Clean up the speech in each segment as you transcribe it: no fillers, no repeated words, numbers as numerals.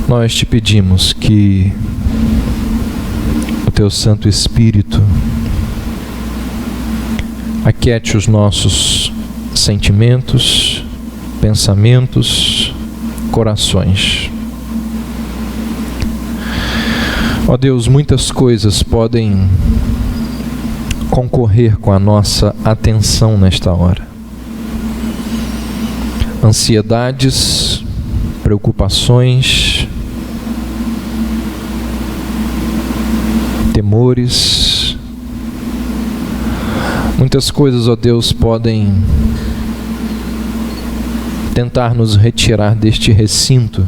Nós te pedimos que o Teu Santo Espírito aquiete os nossos sentimentos, pensamentos, corações. Ó Deus, muitas coisas podem concorrer com a nossa atenção nesta hora. Ansiedades, preocupações, temores, muitas coisas, ó Deus, podem tentar nos retirar deste recinto.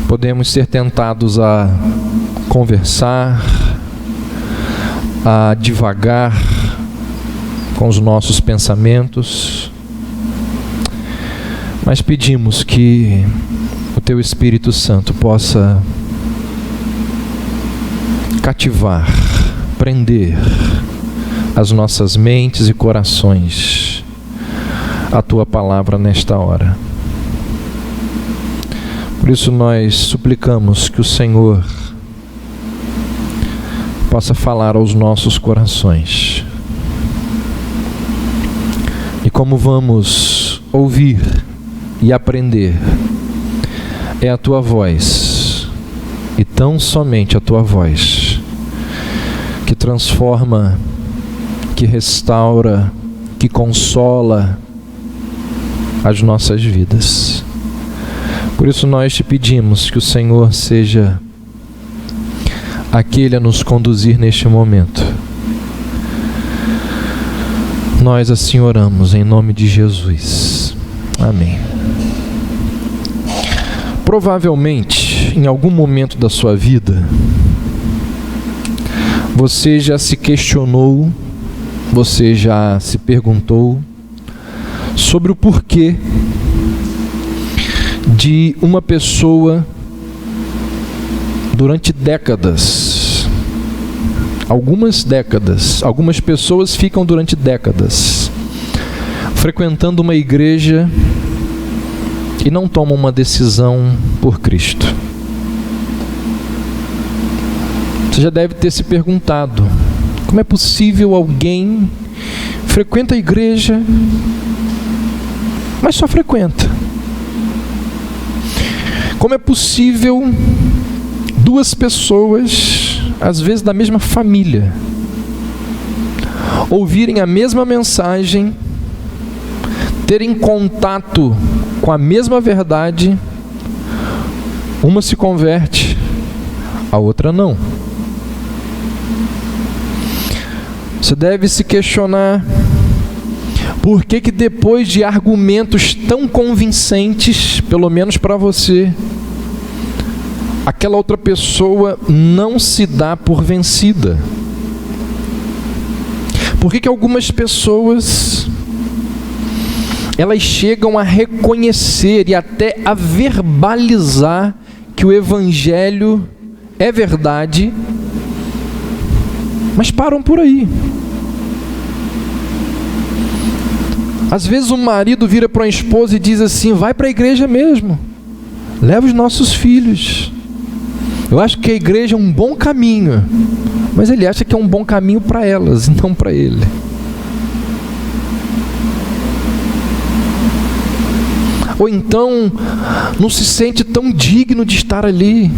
Podemos ser tentados a conversar, a divagar com os nossos pensamentos, mas pedimos que o Teu Espírito Santo possa cativar, prender as nossas mentes e corações à Tua palavra nesta hora. Por isso nós suplicamos que o Senhor possa falar aos nossos corações. E como vamos ouvir e aprender, é a Tua voz, e tão somente a Tua voz, que transforma, que restaura, que consola as nossas vidas. Por isso nós te pedimos que o Senhor seja aquele a nos conduzir neste momento. Nós assim oramos em nome de Jesus. Amém. Provavelmente, em algum momento da sua vida, você já se questionou, você já se perguntou sobre o porquê de uma pessoa durante décadas, algumas pessoas ficam durante décadas frequentando uma igreja e não tomam uma decisão por Cristo. Você já deve ter se perguntado: como é possível alguém frequenta a igreja, mas só frequenta? Como é possível duas pessoas, às vezes da mesma família, ouvirem a mesma mensagem, terem contato com a mesma verdade, uma se converte, a outra não? Você deve se questionar por que depois de argumentos tão convincentes, pelo menos para você, aquela outra pessoa não se dá por vencida. Por que algumas pessoas, elas chegam a reconhecer e até a verbalizar que o Evangelho é verdade, mas param por aí? Às vezes o marido vira para a esposa e diz assim: vai para a igreja mesmo, leva os nossos filhos. Eu acho que a igreja é um bom caminho, mas ele acha que é um bom caminho para elas e não para ele. Ou então não se sente tão digno de estar ali.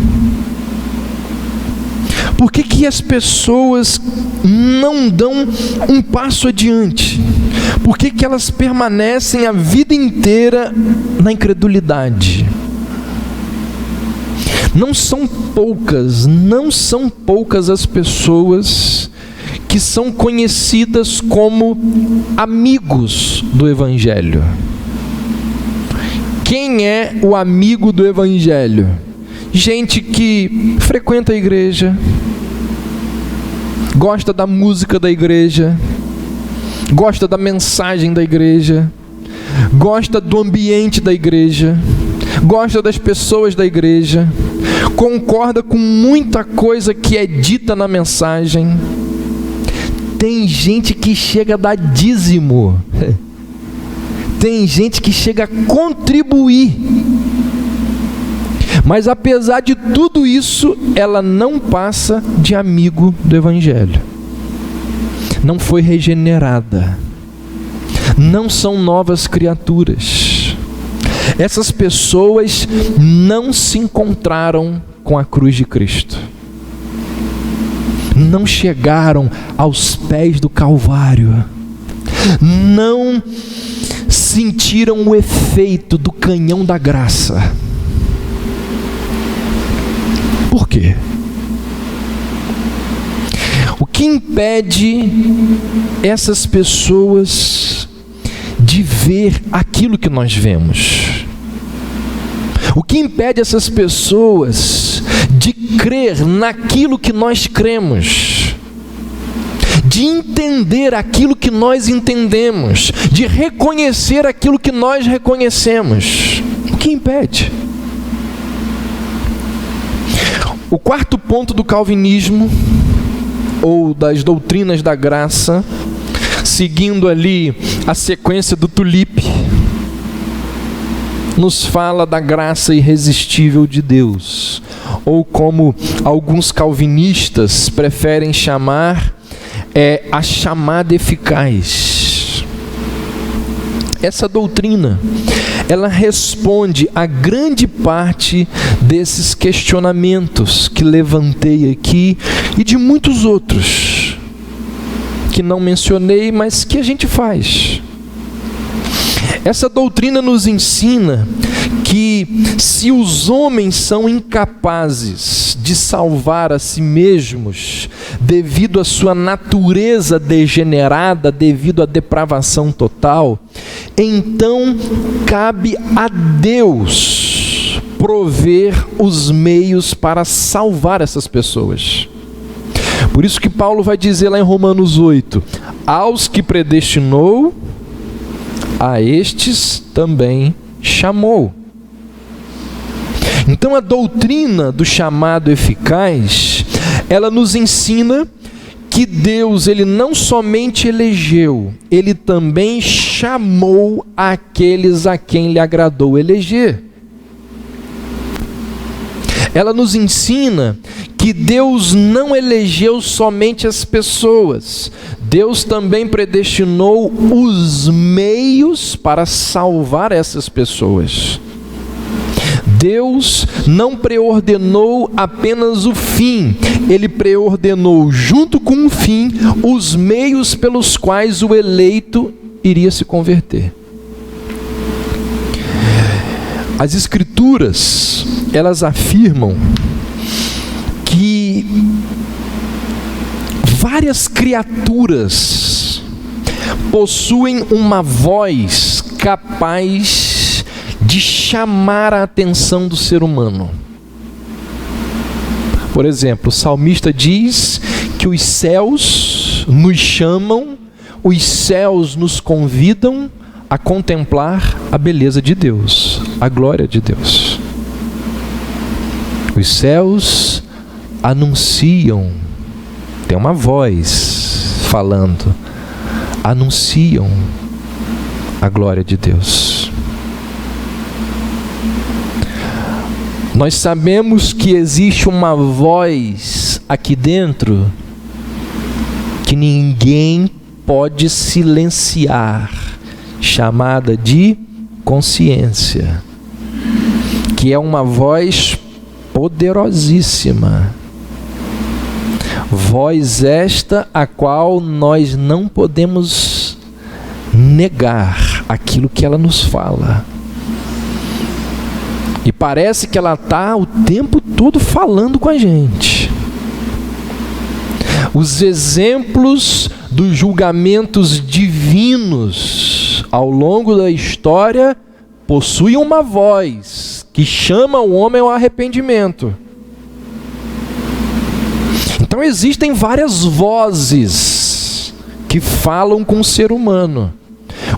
Por que as pessoas não dão um passo adiante? Por que elas permanecem a vida inteira na incredulidade? Não são poucas as pessoas que são conhecidas como amigos do Evangelho. Quem é o amigo do Evangelho? Gente que frequenta a igreja, gosta da música da igreja, gosta da mensagem da igreja, gosta do ambiente da igreja, gosta das pessoas da igreja, concorda com muita coisa que é dita na mensagem. Tem gente que chega a dar dízimo, tem gente que chega a contribuir, mas apesar de tudo isso, ela não passa de amigo do Evangelho. Não foi regenerada. Não são novas criaturas. Essas pessoas não se encontraram com a cruz de Cristo. Não chegaram aos pés do Calvário. Não sentiram o efeito do canhão da graça. Por quê? O que impede essas pessoas de ver aquilo que nós vemos? O que impede essas pessoas de crer naquilo que nós cremos? De entender aquilo que nós entendemos? De reconhecer aquilo que nós reconhecemos? O que impede? O quarto ponto do calvinismo, ou das doutrinas da graça, seguindo ali a sequência do Tulip, nos fala da graça irresistível de Deus, ou como alguns calvinistas preferem chamar, a chamada eficaz. Essa doutrina, ela responde a grande parte desses questionamentos que levantei aqui e de muitos outros que não mencionei, mas que a gente faz. Essa doutrina nos ensina que se os homens são incapazes de salvar a si mesmos devido à sua natureza degenerada, devido à depravação total, então cabe a Deus prover os meios para salvar essas pessoas. Por isso que Paulo vai dizer lá em Romanos 8: aos que predestinou, a estes também chamou. Então a doutrina do chamado eficaz, ela nos ensina que Deus, ele não somente elegeu, ele também chamou aqueles a quem lhe agradou eleger. Ela nos ensina que Deus não elegeu somente as pessoas, Deus também predestinou os meios para salvar essas pessoas. Deus não preordenou apenas o fim, Ele preordenou junto com o fim os meios pelos quais o eleito iria se converter. As Escrituras, elas afirmam que várias criaturas possuem uma voz capaz de chamar a atenção do ser humano. Por exemplo, o salmista diz que os céus nos chamam, os céus nos convidam a contemplar a beleza de Deus, a glória de Deus. Os céus anunciam, tem uma voz falando, anunciam a glória de Deus. Nós sabemos que existe uma voz aqui dentro que ninguém pode silenciar, chamada de consciência, que é uma voz poderosíssima. Voz esta a qual nós não podemos negar aquilo que ela nos fala. E parece que ela está o tempo todo falando com a gente. Os exemplos dos julgamentos divinos ao longo da história possuem uma voz que chama o homem ao arrependimento. Então existem várias vozes que falam com o ser humano.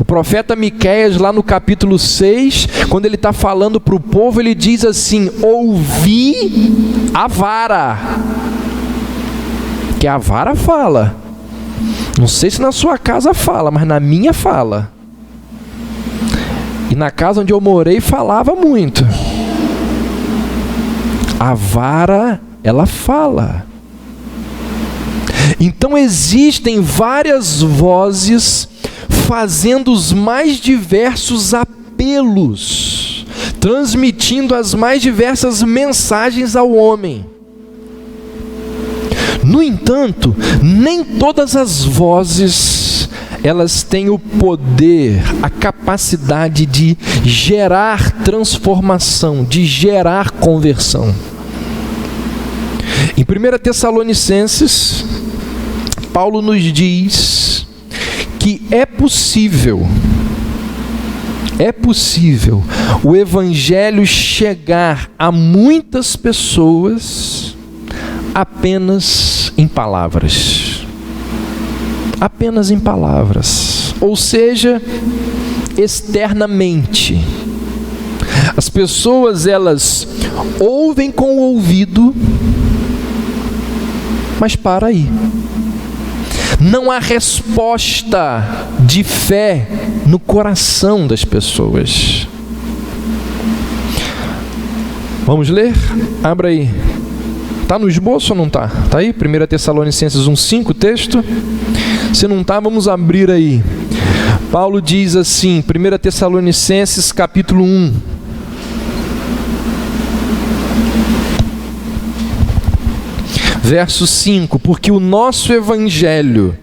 O profeta Miqueias, lá no capítulo 6, quando ele está falando para o povo, ele diz assim: ouvi a vara. Que a vara fala. Não sei se na sua casa fala, mas na minha fala. E na casa onde eu morei falava muito. A vara, ela fala. Então existem várias vozes fazendo os mais diversos apelos, transmitindo as mais diversas mensagens ao homem. No entanto, nem todas as vozes, elas têm o poder, a capacidade de gerar transformação, de gerar conversão. Em 1 Tessalonicenses, Paulo nos diz que é possível o evangelho chegar a muitas pessoas apenas em palavras. Apenas em palavras. Ou seja, externamente. As pessoas, elas ouvem com o ouvido, mas para aí. Não há resposta de fé no coração das pessoas. Vamos ler? Abra aí. Está no esboço ou não está? Está aí? 1 Tessalonicenses 1,5 o texto? Se não está, vamos abrir aí. Paulo diz assim, 1 Tessalonicenses capítulo 1. Verso 5, porque o nosso evangelho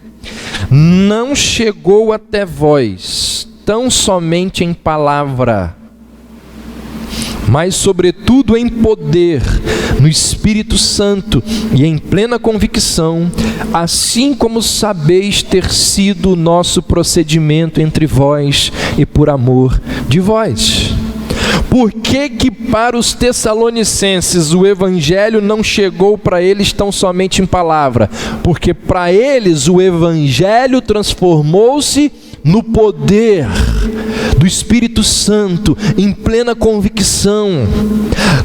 não chegou até vós, tão somente em palavra, mas sobretudo em poder, no Espírito Santo e em plena convicção, assim como sabeis ter sido o nosso procedimento entre vós e por amor de vós. Por que para os Tessalonicenses o evangelho não chegou para eles tão somente em palavra? Porque para eles o evangelho transformou-se no poder do Espírito Santo, em plena convicção.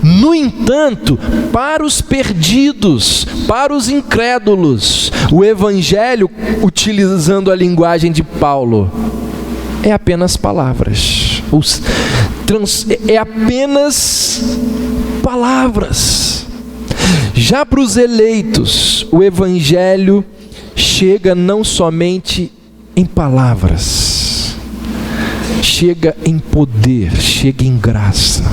No entanto, para os perdidos, para os incrédulos, o evangelho, utilizando a linguagem de Paulo, é apenas palavras. É apenas palavras. Já para os eleitos, o evangelho chega não somente em palavras, chega em poder, chega em graça.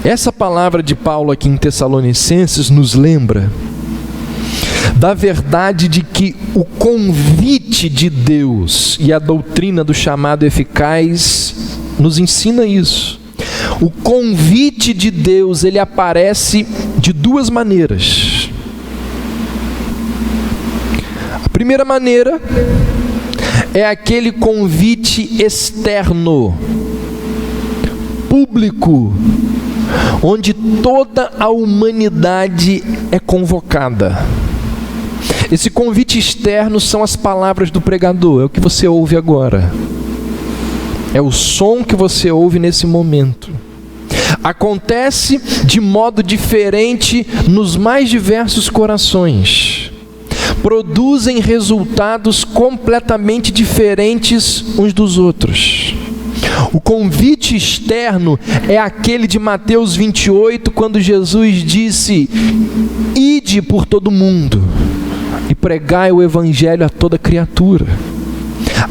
Essa palavra de Paulo aqui em Tessalonicenses nos lembra da verdade de que o convite de Deus e a doutrina do chamado eficaz nos ensina isso. O convite de Deus, ele aparece de duas maneiras. A primeira maneira é aquele convite externo, público, onde toda a humanidade é convocada. Esse convite externo são as palavras do pregador, é o que você ouve agora. É o som que você ouve nesse momento. Acontece de modo diferente nos mais diversos corações. Produzem resultados completamente diferentes uns dos outros. O convite externo é aquele de Mateus 28, quando Jesus disse: ide por todo mundo e pregai o evangelho a toda criatura.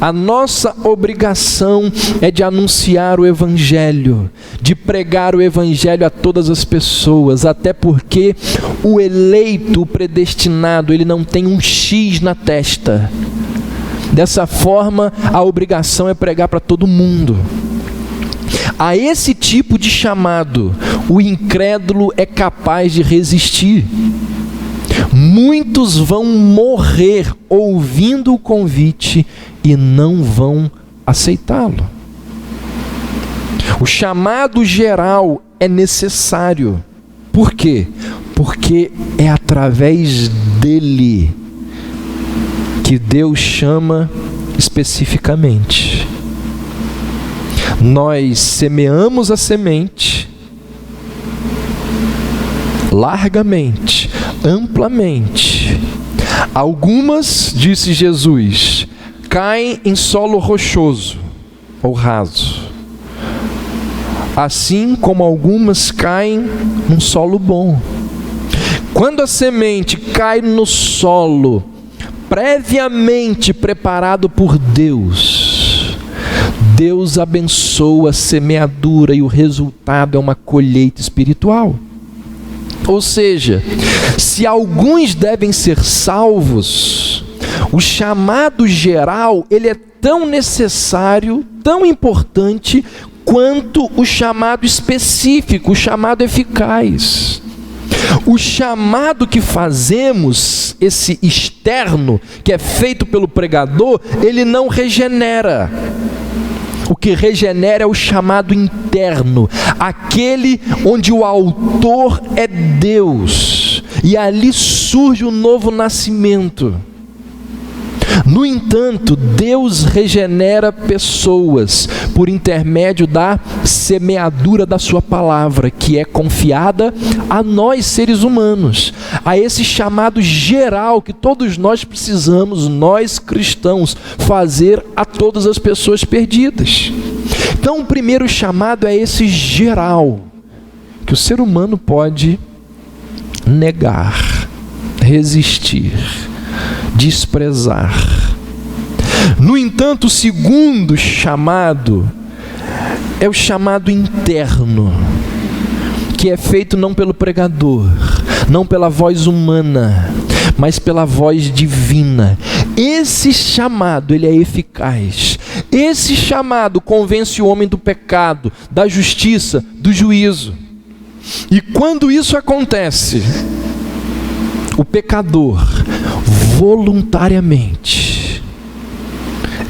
A nossa obrigação é de anunciar o evangelho, de pregar o evangelho a todas as pessoas, até porque o eleito, o predestinado, ele não tem um X na testa. Dessa forma, a obrigação é pregar para todo mundo. A esse tipo de chamado, o incrédulo é capaz de resistir. Muitos vão morrer ouvindo o convite e não vão aceitá-lo. O chamado geral é necessário. Por quê? Porque é através dele que Deus chama especificamente. Nós semeamos a semente largamente, amplamente. Algumas, disse Jesus, caem em solo rochoso. ou raso, assim como algumas caem num solo bom. Quando a semente cai no solo previamente preparado por Deus, Deus abençoa a semeadura e o resultado é uma colheita espiritual. Ou seja, se alguns devem ser salvos, o chamado geral, ele é tão necessário, tão importante, quanto o chamado específico, o chamado eficaz. O chamado que fazemos, esse externo, que é feito pelo pregador, ele não regenera. O que regenera é o chamado interno, aquele onde o autor é Deus, e ali surge o novo nascimento. No entanto, Deus regenera pessoas por intermédio da semeadura da sua palavra, que é confiada a nós seres humanos, a esse chamado geral que todos nós precisamos, nós cristãos, fazer a todas as pessoas perdidas. Então o primeiro chamado é esse geral, que o ser humano pode negar, resistir, desprezar. No entanto, o segundo chamado é o chamado interno, que é feito não pelo pregador, não pela voz humana, mas pela voz divina. Esse chamado, ele é eficaz. Esse chamado convence o homem do pecado, da justiça, do juízo. E quando isso acontece, o pecador, voluntariamente,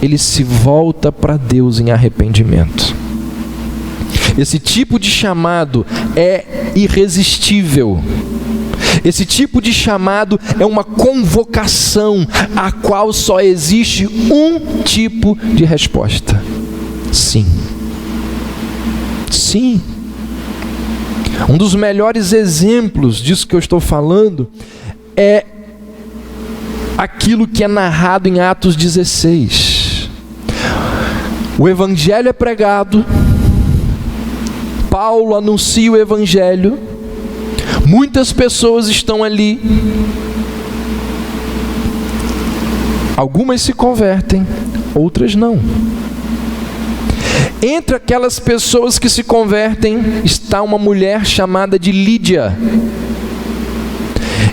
ele se volta para Deus em arrependimento. Esse tipo de chamado é irresistível. Esse tipo de chamado é uma convocação a qual só existe um tipo de resposta: sim. Sim. Um dos melhores exemplos disso que eu estou falando é aquilo que é narrado em Atos 16. O evangelho é pregado, Paulo anuncia o evangelho, muitas pessoas estão ali, algumas se convertem, outras não. Entre aquelas pessoas que se convertem está uma mulher chamada de Lídia.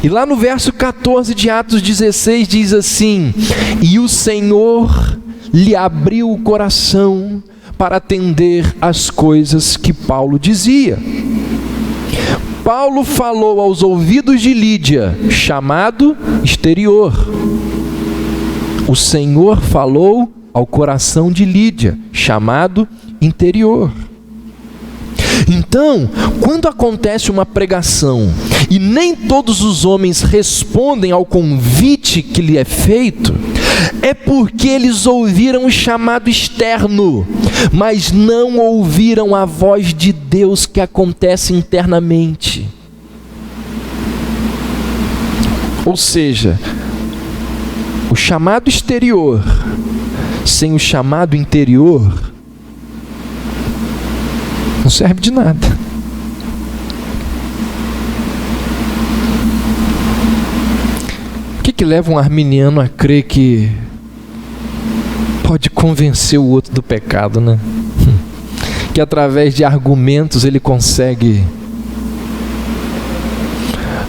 E lá no verso 14 de Atos 16 diz assim: e o Senhor lhe abriu o coração para atender às coisas que Paulo dizia. Paulo falou aos ouvidos de Lídia, chamado exterior. O Senhor falou ao coração de Lídia, chamado interior. Então, quando acontece uma pregação e nem todos os homens respondem ao convite que lhe é feito, é porque eles ouviram o chamado externo, mas não ouviram a voz de Deus que acontece internamente. Ou seja, o chamado exterior sem o chamado interior não serve de nada. O que leva um arminiano a crer que pode convencer o outro do pecado, né? Que através de argumentos ele consegue.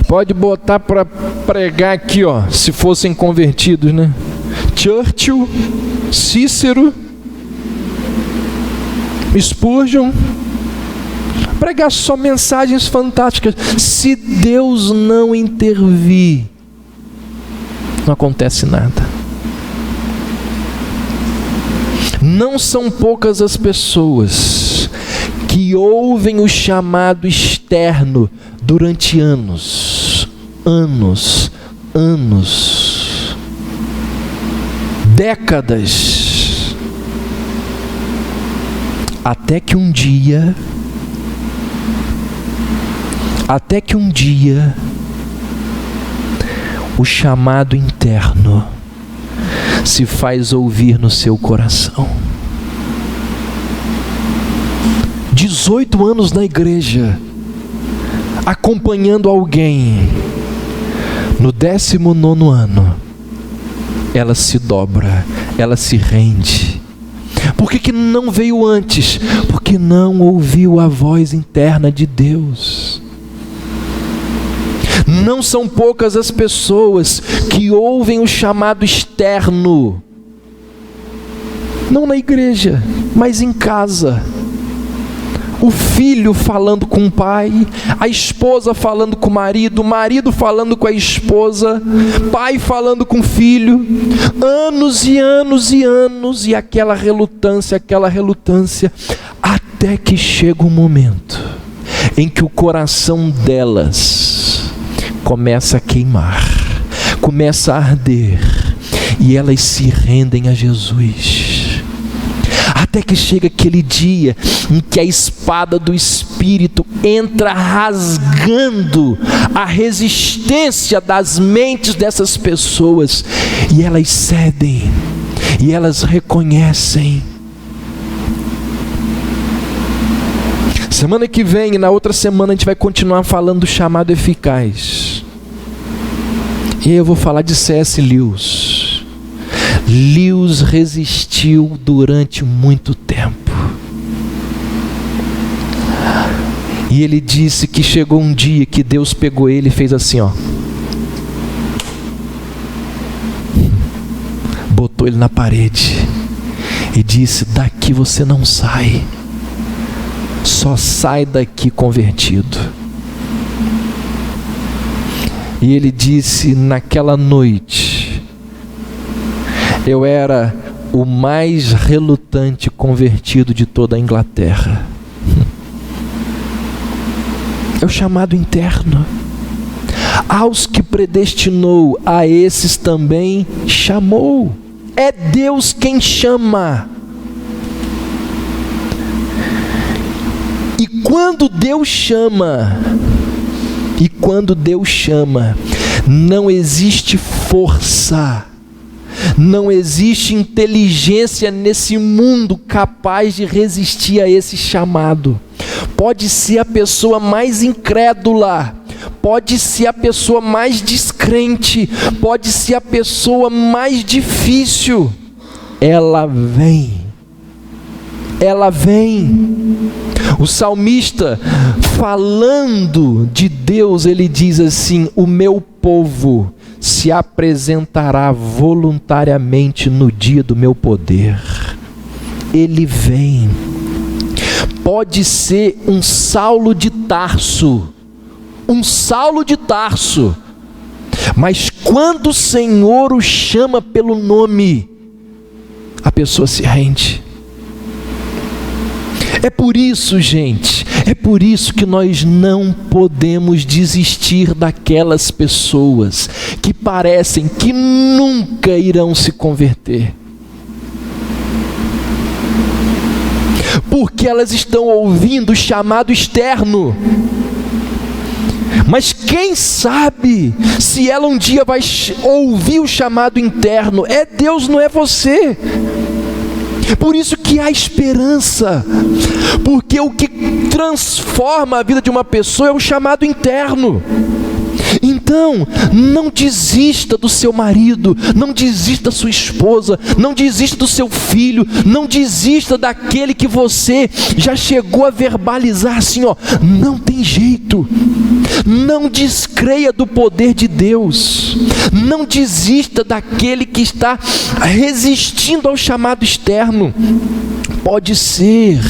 Pode botar para pregar aqui, ó, se fossem convertidos, né? Churchill, Cícero, Spurgeon, pregar só mensagens fantásticas. Se Deus não intervir, não acontece nada. Não são poucas as pessoas que ouvem o chamado externo durante anos, décadas, até que um dia o chamado interno se faz ouvir no seu coração. 18 anos na igreja, acompanhando alguém. No 19º ano, ela se dobra, ela se rende. Por que não veio antes? Porque não ouviu a voz interna de Deus. Não são poucas as pessoas que ouvem o chamado externo, não na igreja, mas em casa. O filho falando com o pai, a esposa falando com o marido falando com a esposa, pai falando com o filho, anos e anos e anos, e aquela relutância, até que chega um momento em que o coração delas começa a queimar, começa a arder, e elas se rendem a Jesus. Até que chega aquele dia em que a espada do Espírito entra rasgando a resistência das mentes dessas pessoas, e elas cedem, e elas reconhecem. Semana que vem e na outra semana a gente vai continuar falando do chamado eficaz. E eu vou falar de C.S. Lewis. Lewis resistiu durante muito tempo. E ele disse que chegou um dia que Deus pegou ele e fez assim, ó. Botou ele na parede e disse: daqui você não sai. Só sai daqui convertido. E ele disse: naquela noite, eu era o mais relutante convertido de toda a Inglaterra. É o chamado interno. Aos que predestinou, a esses também chamou. É Deus quem chama. E quando Deus chama, não existe força, não existe inteligência nesse mundo capaz de resistir a esse chamado. Pode ser a pessoa mais incrédula, pode ser a pessoa mais descrente, pode ser a pessoa mais difícil. Ela vem. O salmista, falando de Deus, ele diz assim: o meu povo se apresentará voluntariamente no dia do meu poder. Ele vem. Pode ser um Saulo de Tarso, mas quando o Senhor o chama pelo nome, a pessoa se rende. É por isso, gente, que nós não podemos desistir daquelas pessoas que parecem que nunca irão se converter. Porque elas estão ouvindo o chamado externo. Mas quem sabe se ela um dia vai ouvir o chamado interno? É Deus, não é você. Por isso que há esperança, porque o que transforma a vida de uma pessoa é o chamado interno. Então, não desista do seu marido, não desista da sua esposa, não desista do seu filho, não desista daquele que você já chegou a verbalizar assim, ó, não tem jeito. Não descreia do poder de Deus, não desista daquele que está resistindo ao chamado externo. Pode ser,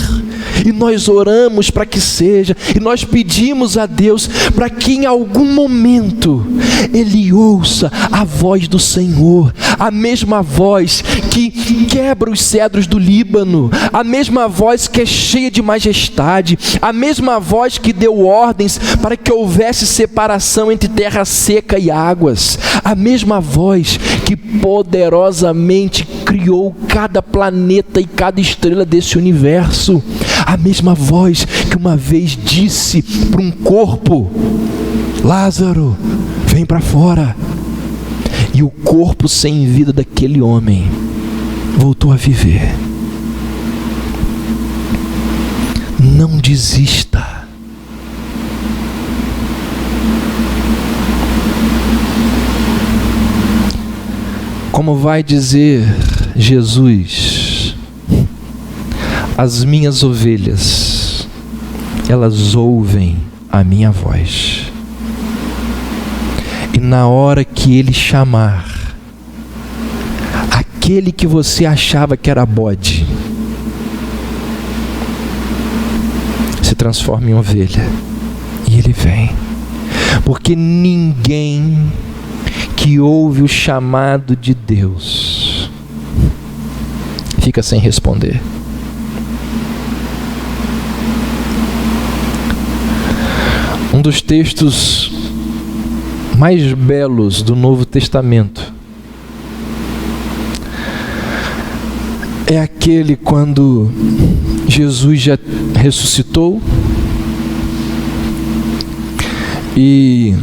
e nós oramos para que seja, e nós pedimos a Deus para que em algum momento Ele ouça a voz do Senhor, a mesma voz que quebra os cedros do Líbano, a mesma voz que é cheia de majestade, a mesma voz que deu ordens para que houvesse separação entre terra seca e águas, a mesma voz que poderosamente criou cada planeta e cada estrela desse universo, a mesma voz que uma vez disse para um corpo: Lázaro, vem para fora. E o corpo sem vida daquele homem voltou a viver. não desista. Como vai dizer Jesus, as minhas ovelhas, elas ouvem a minha voz. E na hora que Ele chamar, aquele que você achava que era bode, se transforma em ovelha. E Ele vem. Porque ninguém que ouve o chamado de Deus fica sem responder. Um dos textos mais belos do Novo Testamento é aquele quando Jesus já ressuscitou e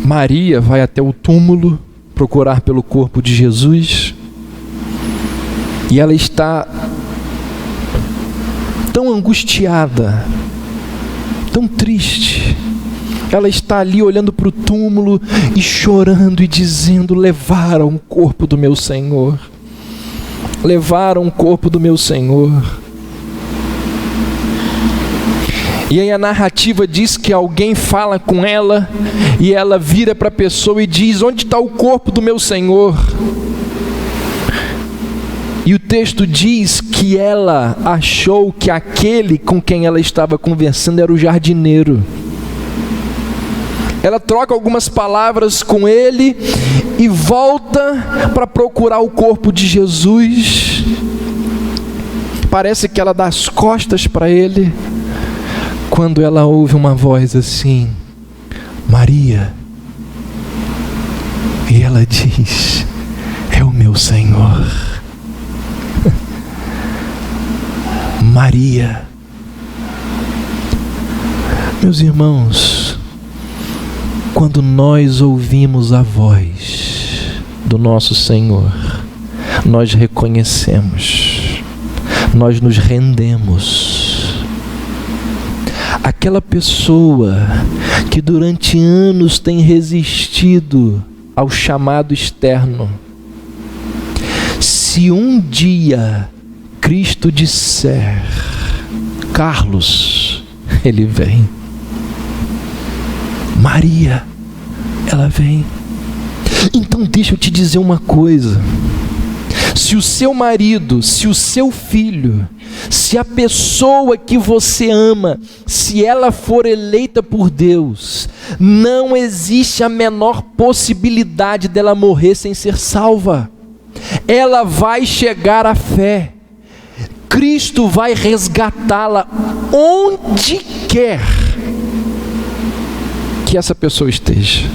Maria vai até o túmulo procurar pelo corpo de Jesus, e ela está tão angustiada, tão triste. Ela está ali olhando para o túmulo e chorando e dizendo: levaram o corpo do meu Senhor, levaram o corpo do meu Senhor. E aí a narrativa diz que alguém fala com ela, e ela vira para a pessoa e diz: onde está o corpo do meu Senhor? E o texto diz que ela achou que aquele com quem ela estava conversando era o jardineiro. Ela troca algumas palavras com ele e volta para procurar o corpo de Jesus. Parece que ela dá as costas para ele, quando ela ouve uma voz assim: Maria. E ela diz: é o meu Senhor. Maria. Meus irmãos, quando nós ouvimos a voz do nosso Senhor, nós reconhecemos, nós nos rendemos. Aquela pessoa que durante anos tem resistido ao chamado externo, se um dia Cristo disser: Carlos, ele vem. Maria, ela vem. Então deixa eu te dizer uma coisa: se o seu marido, se o seu filho, se a pessoa que você ama, se ela for eleita por Deus, não existe a menor possibilidade dela morrer sem ser salva. Ela vai chegar à fé. Cristo vai resgatá-la onde quer que essa pessoa esteja.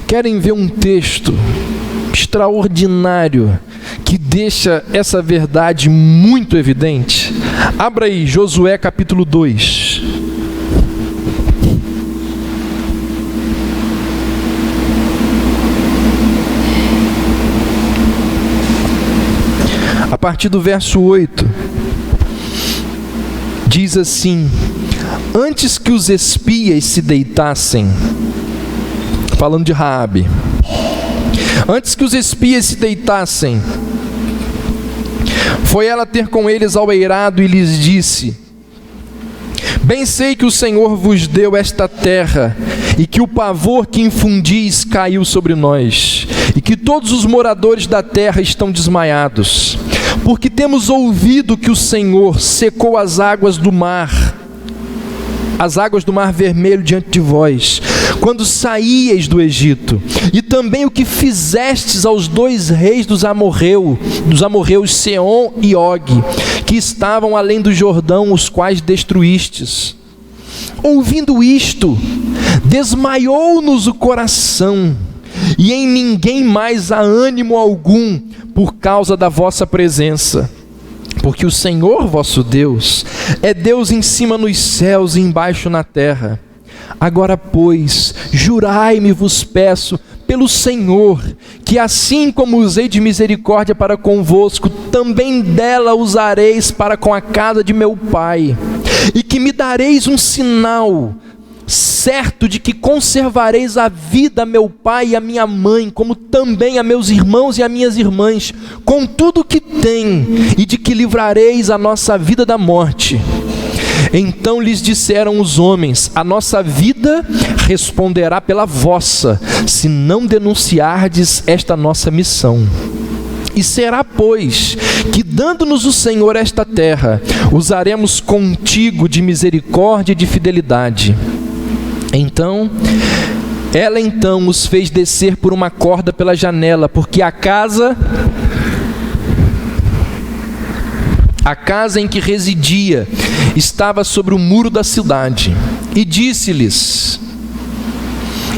Querem ver um texto extraordinário que deixa essa verdade muito evidente? Abra aí Josué capítulo 2. A partir do verso 8, diz assim: antes que os espias se deitassem, falando de Raabe, antes que os espias se deitassem, foi ela ter com eles ao eirado e lhes disse: bem sei que o Senhor vos deu esta terra, e que o pavor que infundis caiu sobre nós, e que todos os moradores da terra estão desmaiados, porque temos ouvido que o Senhor secou as águas do mar Vermelho diante de vós, quando saíeis do Egito, e também o que fizestes aos dois reis dos amorreus, Seom e Og, que estavam além do Jordão, os quais destruístes. Ouvindo isto, desmaiou-nos o coração, e em ninguém mais há ânimo algum por causa da vossa presença. Porque o Senhor vosso Deus é Deus em cima nos céus e embaixo na terra. Agora, pois, jurai-me, vos peço, pelo Senhor, que assim como usei de misericórdia para convosco, também dela usareis para com a casa de meu pai, e que me dareis um sinal, certo de que conservareis a vida a meu pai e a minha mãe, como também a meus irmãos e a minhas irmãs, com tudo que tem, e de que livrareis a nossa vida da morte. Então lhes disseram os homens: a nossa vida responderá pela vossa, se não denunciardes esta nossa missão. E será, pois, que dando-nos o Senhor esta terra, usaremos contigo de misericórdia e de fidelidade. Ela então os fez descer por uma corda pela janela, porque a casa em que residia estava sobre o muro da cidade. E disse-lhes: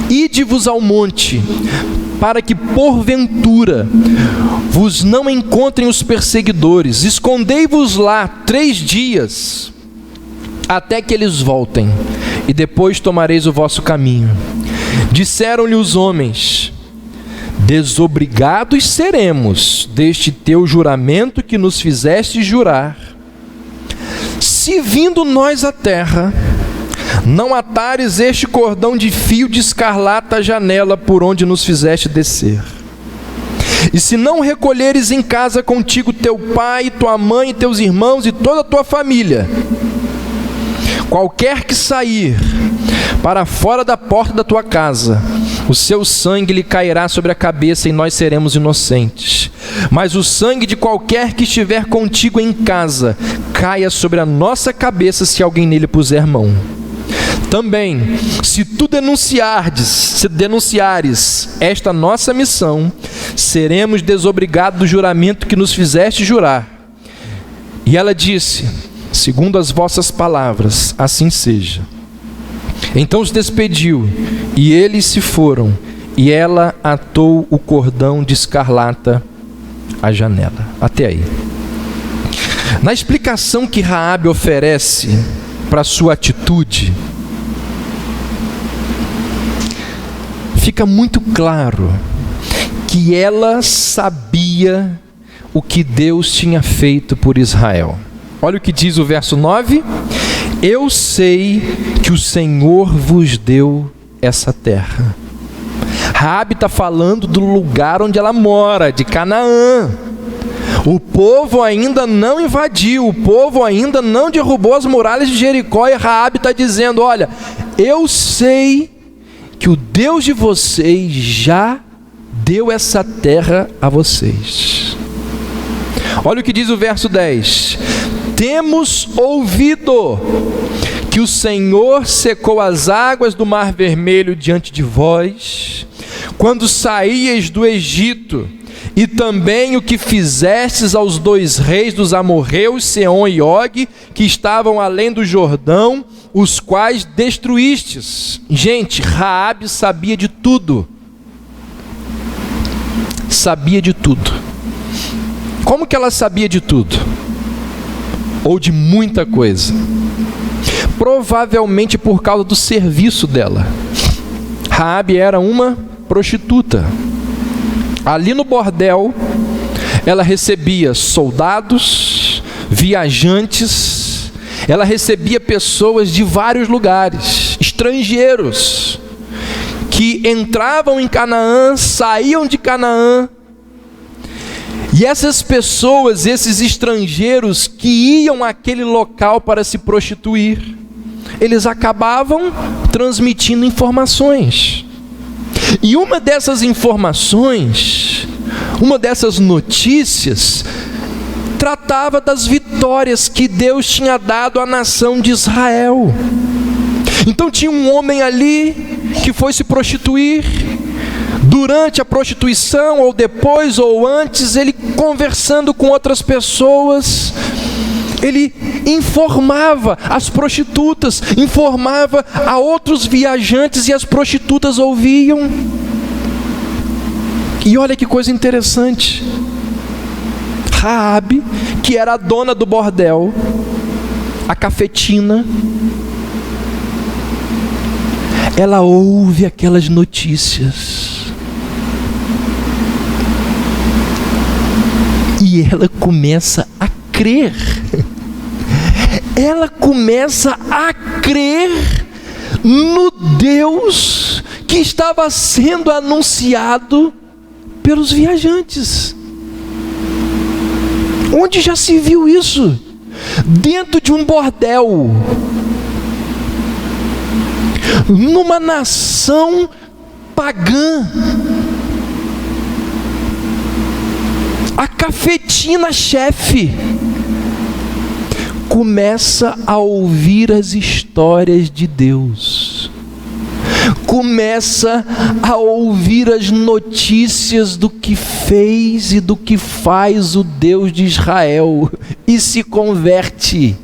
ide-vos ao monte, para que porventura vos não encontrem os perseguidores. Escondei-vos lá 3 dias, até que eles voltem, e depois tomareis o vosso caminho. Disseram-lhe os homens: desobrigados seremos deste teu juramento que nos fizeste jurar, se vindo nós à terra, não atares este cordão de fio de escarlata à janela por onde nos fizeste descer. E se não recolheres em casa contigo teu pai, tua mãe, teus irmãos e toda a tua família, qualquer que sair para fora da porta da tua casa, o seu sangue lhe cairá sobre a cabeça e nós seremos inocentes. Mas o sangue de qualquer que estiver contigo em casa caia sobre a nossa cabeça se alguém nele puser mão. Também, se tu denunciares esta nossa missão, seremos desobrigados do juramento que nos fizeste jurar. E ela disse: segundo as vossas palavras, assim seja. Então os despediu, e eles se foram, e ela atou o cordão de escarlata à janela. Até aí. Na explicação que Raabe oferece para sua atitude, fica muito claro que ela sabia o que Deus tinha feito por Israel. Olha o que diz o verso 9: eu sei que o Senhor vos deu essa terra. Raabe está falando do lugar onde ela mora, de Canaã. O povo ainda não invadiu, o povo ainda não derrubou as muralhas de Jericó, e Raabe está dizendo: olha, eu sei que o Deus de vocês já deu essa terra a vocês. Olha o que diz o verso 10: temos ouvido que o Senhor secou as águas do Mar Vermelho diante de vós, quando saíeis do Egito, e também o que fizestes aos 2 reis dos amorreus, Seom e Og, que estavam além do Jordão, os quais destruístes. Gente, Raabe sabia de tudo. Sabia de tudo. Como que ela sabia de tudo? Ou de muita coisa? Provavelmente por causa do serviço dela. Raabe era uma prostituta. Ali no bordel, ela recebia soldados, viajantes, ela recebia pessoas de vários lugares, estrangeiros, que entravam em Canaã, saíam de Canaã. E essas pessoas, esses estrangeiros que iam àquele local para se prostituir, eles acabavam transmitindo informações. E uma dessas informações, uma dessas notícias, tratava das vitórias que Deus tinha dado à nação de Israel. Então tinha um homem ali que foi se prostituir. Durante a prostituição, ou depois, ou antes, ele conversando com outras pessoas, ele informava as prostitutas, informava a outros viajantes, e as prostitutas ouviam. E olha que coisa interessante, Raabe, que era a dona do bordel, a cafetina, ela ouve aquelas notícias. e ela começa a crer. Ela começa a crer no Deus que estava sendo anunciado pelos viajantes. Onde já se viu isso? Dentro de um bordel, numa nação pagã. A cafetina chefe começa a ouvir as histórias de Deus, começa a ouvir as notícias do que fez e do que faz o Deus de Israel, e se converte.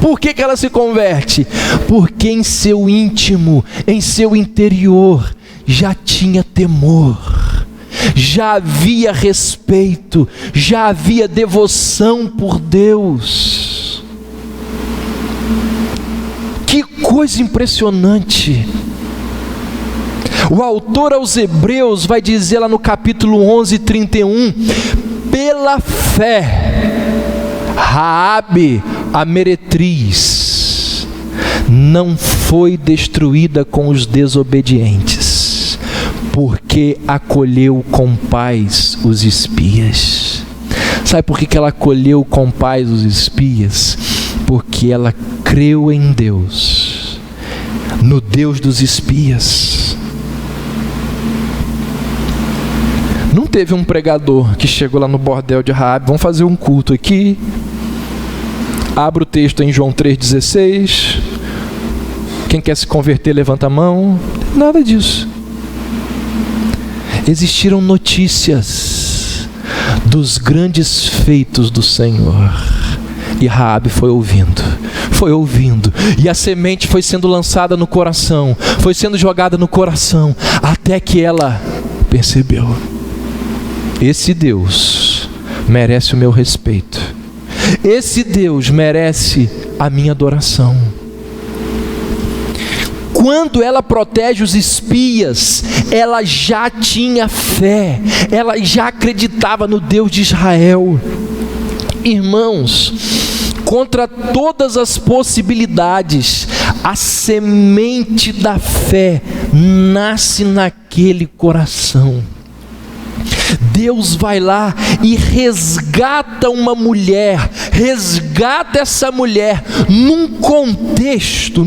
Por que ela se converte? Porque em seu íntimo, em seu interior, já tinha temor, já havia respeito, já havia devoção por Deus. Que coisa impressionante! O autor aos Hebreus vai dizer lá no capítulo 11, 31, pela fé, Raabe, a meretriz, não foi destruída com os desobedientes, porque acolheu com paz os espias. Sabe por que ela acolheu com paz os espias? Porque ela creu em Deus, no Deus dos espias. Não teve um pregador que chegou lá no bordel de Raabe, vamos fazer um culto aqui. Abra o texto em João 3,16. Quem quer se converter, levanta a mão. Nada disso. Existiram notícias dos grandes feitos do Senhor, e Raabe foi ouvindo, e a semente foi sendo lançada no coração, foi sendo jogada no coração, até que ela percebeu: esse Deus merece o meu respeito, esse Deus merece a minha adoração. Quando ela protege os espias, ela já tinha fé, ela já acreditava no Deus de Israel. Irmãos, contra todas as possibilidades, a semente da fé nasce naquele coração. Deus vai lá e resgata uma mulher, resgata essa mulher num contexto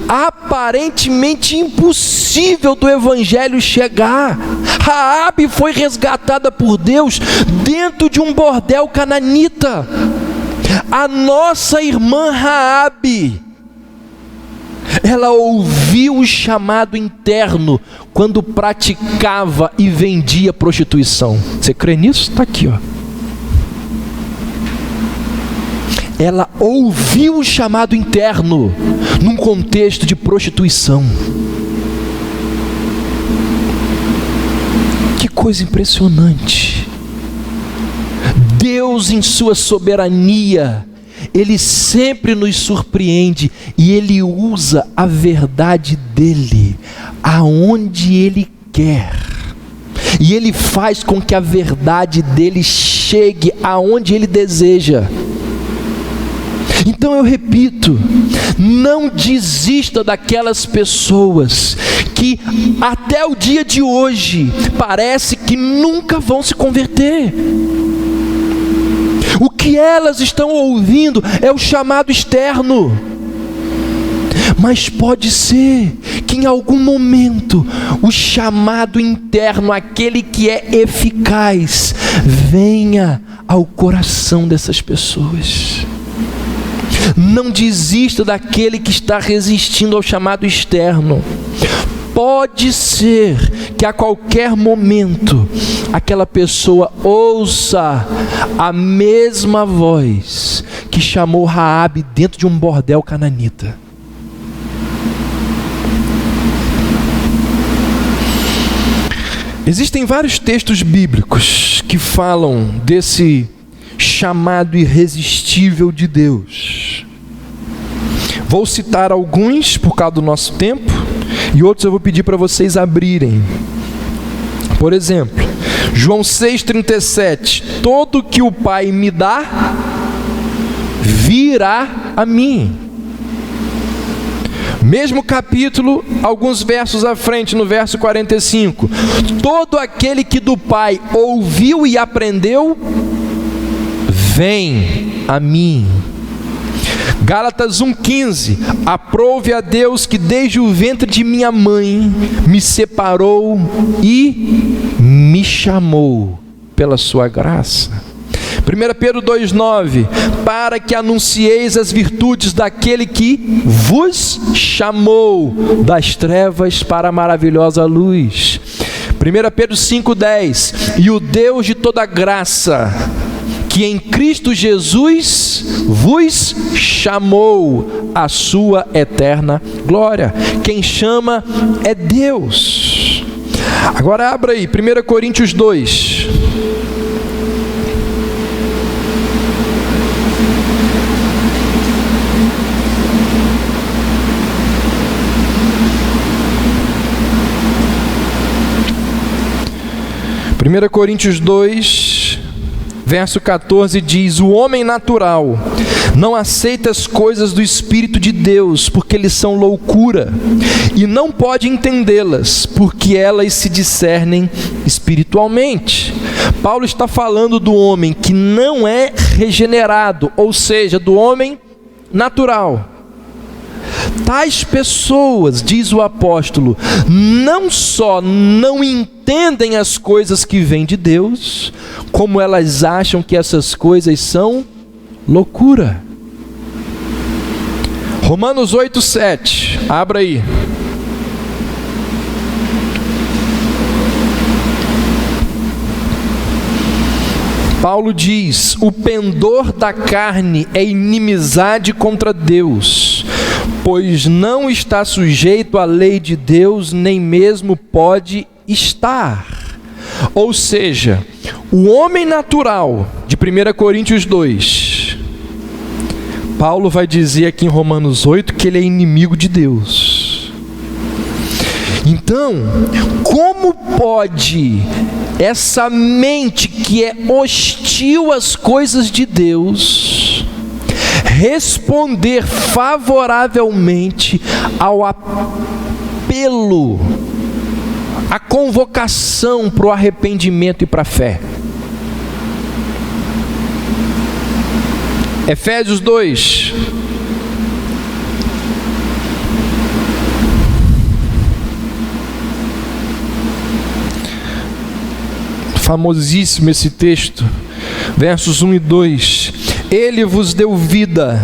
aparentemente impossível do evangelho chegar. Raabe foi resgatada por Deus dentro de um bordel cananita. A nossa irmã Raabe, ela ouviu o chamado interno quando praticava e vendia prostituição. Você crê nisso? Está aqui, ó. Ela ouviu o chamado interno num contexto de prostituição. Que coisa impressionante! Deus, em sua soberania, Ele sempre nos surpreende, e Ele usa a verdade dEle aonde Ele quer, e Ele faz com que a verdade dEle chegue aonde Ele deseja. Então eu repito, não desista daquelas pessoas que até o dia de hoje parece que nunca vão se converter. O que elas estão ouvindo é o chamado externo, mas pode ser que em algum momento o chamado interno, aquele que é eficaz, venha ao coração dessas pessoas. Não desista daquele que está resistindo ao chamado externo. Pode ser que a qualquer momento aquela pessoa ouça a mesma voz que chamou Raabe dentro de um bordel cananita. Existem vários textos bíblicos que falam desse chamado irresistível de Deus. Vou citar alguns por causa do nosso tempo, e outros eu vou pedir para vocês abrirem. Por exemplo, João 6,37, todo que o Pai me dá, virá a mim. Mesmo capítulo, alguns versos à frente, no verso 45, todo aquele que do Pai ouviu e aprendeu, vem a mim. Gálatas 1,15, aprove a Deus que desde o ventre de minha mãe me separou e me chamou pela sua graça. 1 Pedro 2,9, para que anuncieis as virtudes daquele que vos chamou das trevas para a maravilhosa luz. 1 Pedro 5,10, e o Deus de toda graça, que em Cristo Jesus vos chamou à sua eterna glória. Quem chama é Deus. Agora abra aí, 1 Coríntios 2. Primeira Coríntios 2, verso 14 diz: o homem natural não aceita as coisas do Espírito de Deus, porque eles são loucura, e não pode entendê-las, porque elas se discernem espiritualmente. Paulo está falando do homem que não é regenerado, ou seja, do homem natural. Tais pessoas, diz o apóstolo, não só não entendem as coisas que vêm de Deus, como elas acham que essas coisas são loucura. Romanos 8,7, abra aí. Paulo diz: o pendor da carne é inimizade contra Deus, pois não está sujeito à lei de Deus, nem mesmo pode estar. Ou seja, o homem natural, de 1 Coríntios 2, Paulo vai dizer aqui em Romanos 8 que ele é inimigo de Deus. Então, como pode essa mente que é hostil às coisas de Deus responder favoravelmente ao apelo, à convocação para o arrependimento e para a fé? Efésios 2. Famosíssimo esse texto, versos 1 e 2. Ele vos deu vida,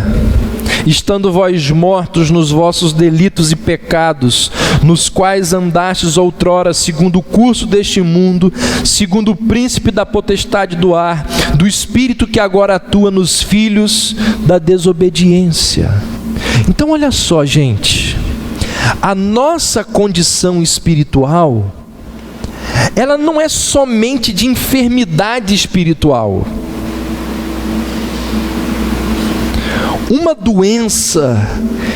estando vós mortos nos vossos delitos e pecados, nos quais andastes outrora segundo o curso deste mundo, segundo o príncipe da potestade do ar, do espírito que agora atua nos filhos da desobediência. Então olha só, gente, a nossa condição espiritual, ela não é somente de enfermidade espiritual. Uma doença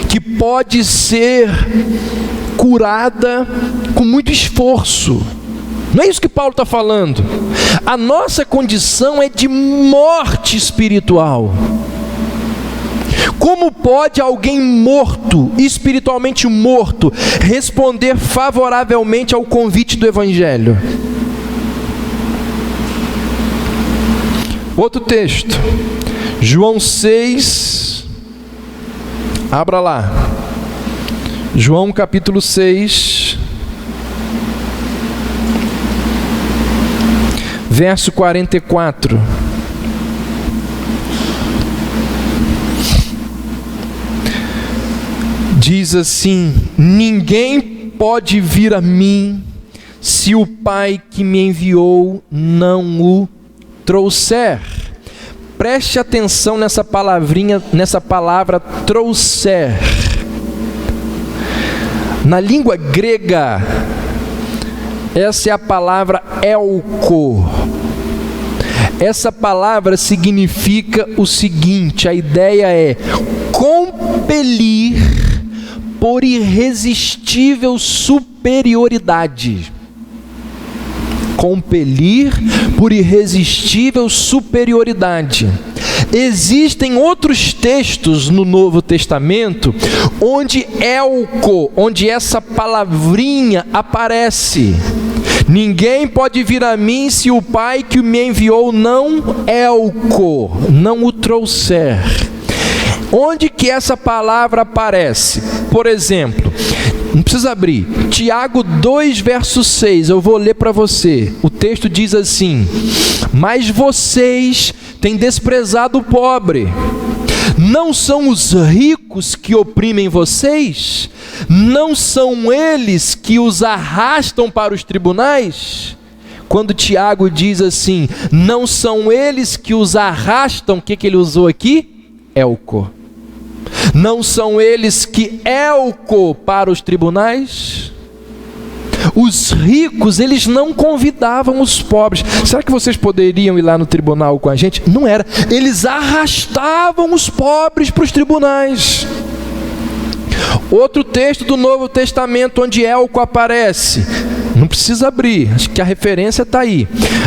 que pode ser curada com muito esforço. Não é isso que Paulo está falando. A nossa condição é de morte espiritual. Como pode alguém morto, espiritualmente morto, responder favoravelmente ao convite do Evangelho? Outro texto, João 6, abra lá, João capítulo 6, verso 44. Diz assim: ninguém pode vir a mim se o Pai que me enviou não o trouxer. Preste atenção nessa palavrinha, nessa palavra trouxer. Na língua grega, essa é a palavra elko. Essa palavra significa o seguinte: a ideia é compelir por irresistível superioridade. compelir por irresistível superioridade. Existem outros textos no Novo Testamento onde elko, onde essa palavrinha aparece. Ninguém pode vir a mim se o Pai que me enviou não elko, não o trouxer. Onde que essa palavra aparece? Por exemplo, não precisa abrir, Tiago 2, verso 6, eu vou ler para você. O texto diz assim: mas vocês têm desprezado o pobre. Não são os ricos que oprimem vocês? Não são eles que os arrastam para os tribunais? Quando Tiago diz assim, não são eles que os arrastam, o que ele usou aqui? Elko. Não são eles que elko para os tribunais? Os ricos, eles não convidavam os pobres. Será que vocês poderiam ir lá no tribunal com a gente? Não era. Eles arrastavam os pobres para os tribunais. Outro texto do Novo Testamento onde elko aparece. Não precisa abrir, acho que a referência está aí.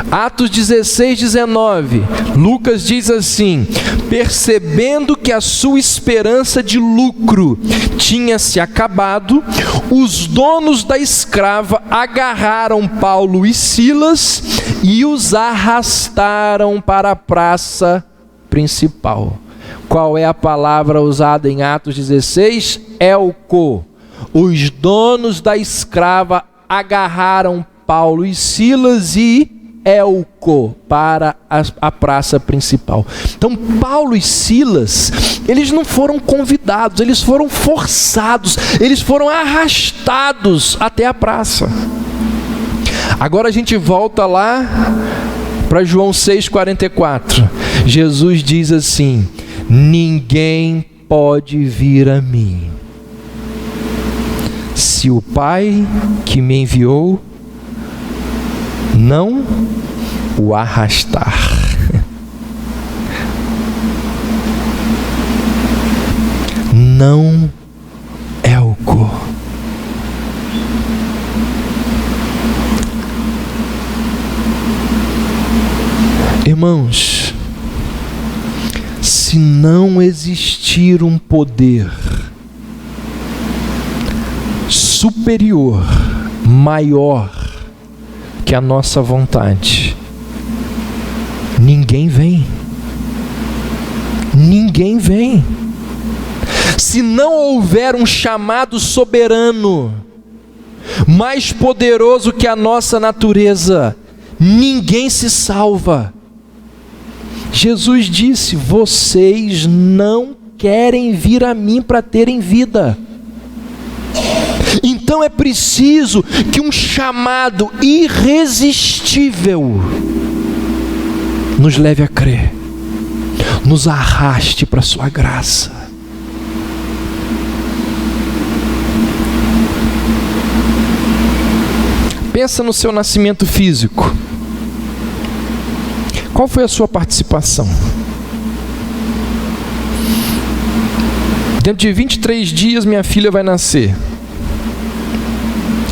Atos 16, 19. Lucas diz assim: percebendo que a sua esperança de lucro tinha se acabado, os donos da escrava agarraram Paulo e Silas e os arrastaram para a praça principal. Qual é a palavra usada em Atos 16? Elko. Os donos da escrava agarraram Paulo e Silas e elko para a praça principal. Então Paulo e Silas, eles não foram convidados, eles foram forçados, eles foram arrastados até a praça. Agora a gente volta lá para João 6,44. Jesus diz assim: ninguém pode vir a mim se o Pai que me enviou não o arrastar. Não elko. Irmãos, se não existir um poder superior, maior que a nossa vontade, ninguém vem. Ninguém vem. Se não houver um chamado soberano, mais poderoso que a nossa natureza, ninguém se salva. Jesus disse: vocês não querem vir a mim para terem vida. Então é preciso que um chamado irresistível nos leve a crer, nos arraste para a sua graça. Pensa no seu nascimento físico. Qual foi a sua participação? Dentro de 23 dias minha filha vai nascer.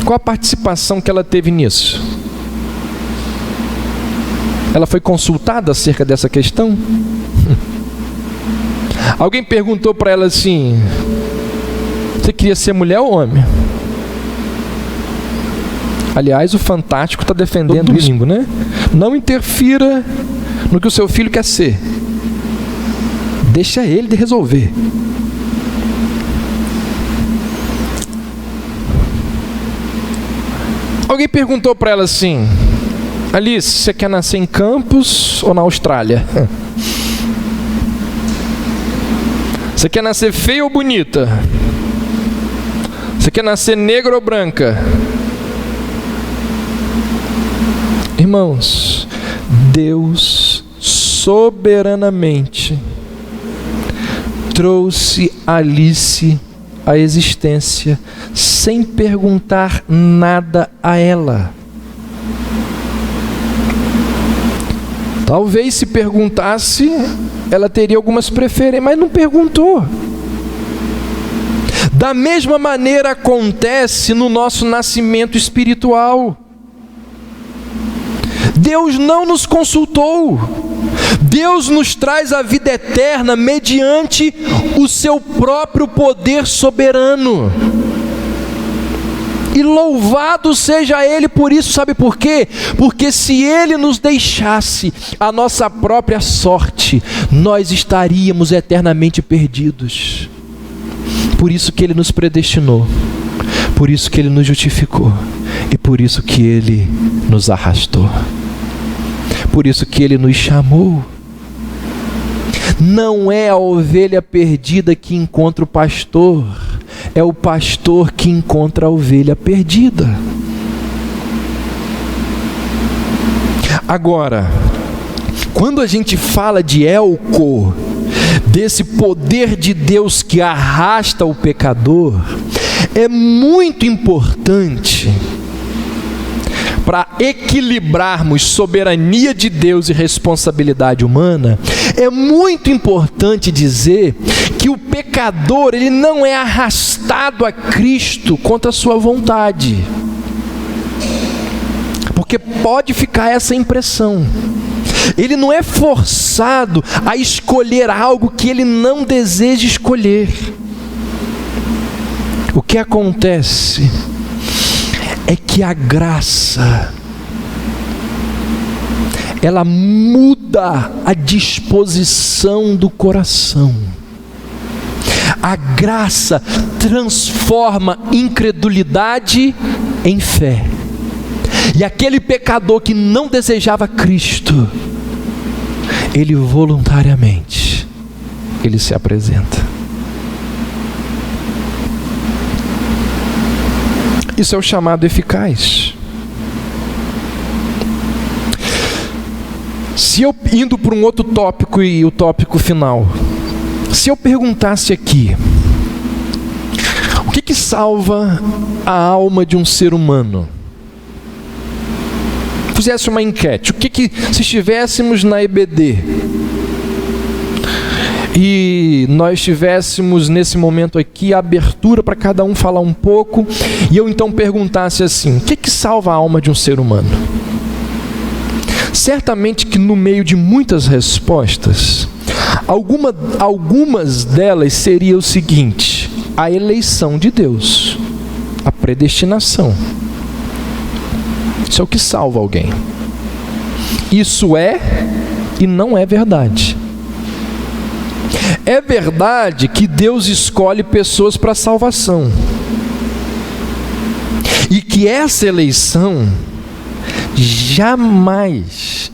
Qual a participação que ela teve nisso? Ela foi consultada acerca dessa questão? Alguém perguntou para ela assim: você queria ser mulher ou homem? Aliás, o Fantástico está defendendo isso, né? Não interfira no que o seu filho quer ser. Deixa ele de resolver. Alguém perguntou para ela assim: Alice, você quer nascer em Campos ou na Austrália? Você quer nascer feia ou bonita? Você quer nascer negra ou branca? Irmãos, Deus soberanamente trouxe Alice à existência sem perguntar nada a ela. Talvez se perguntasse, ela teria algumas preferências, mas não perguntou. Da mesma maneira acontece no nosso nascimento espiritual. Deus não nos consultou. Deus nos traz a vida eterna mediante o seu próprio poder soberano. E louvado seja Ele por isso, sabe por quê? Porque se Ele nos deixasse a nossa própria sorte, nós estaríamos eternamente perdidos. Por isso que Ele nos predestinou, por isso que Ele nos justificou, e por isso que Ele nos arrastou, por isso que Ele nos chamou. Não é a ovelha perdida que encontra o pastor, é o pastor que encontra a ovelha perdida. Agora, quando a gente fala de Elco, desse poder de Deus que arrasta o pecador, é muito importante, para equilibrarmos soberania de Deus e responsabilidade humana, é muito importante dizer que o pecador, ele não é arrastado a Cristo contra a sua vontade. Porque pode ficar essa impressão. Ele não é forçado a escolher algo que ele não deseja escolher. O que acontece é que a graça, ela muda a disposição do coração. A graça transforma incredulidade em fé. E aquele pecador que não desejava Cristo, ele voluntariamente, ele se apresenta. Isso é o chamado eficaz. Se eu, indo para um outro tópico e o tópico final, se eu perguntasse aqui, o que salva a alma de um ser humano? Fizesse uma enquete, se estivéssemos na EBD e nós tivéssemos nesse momento aqui a abertura para cada um falar um pouco, e eu então perguntasse assim, o que salva a alma de um ser humano? Certamente que no meio de muitas respostas, algumas delas seria o seguinte: a eleição de Deus, a predestinação. Isso é o que salva alguém. Isso é e não é verdade. É verdade que Deus escolhe pessoas para salvação, e que essa eleição jamais,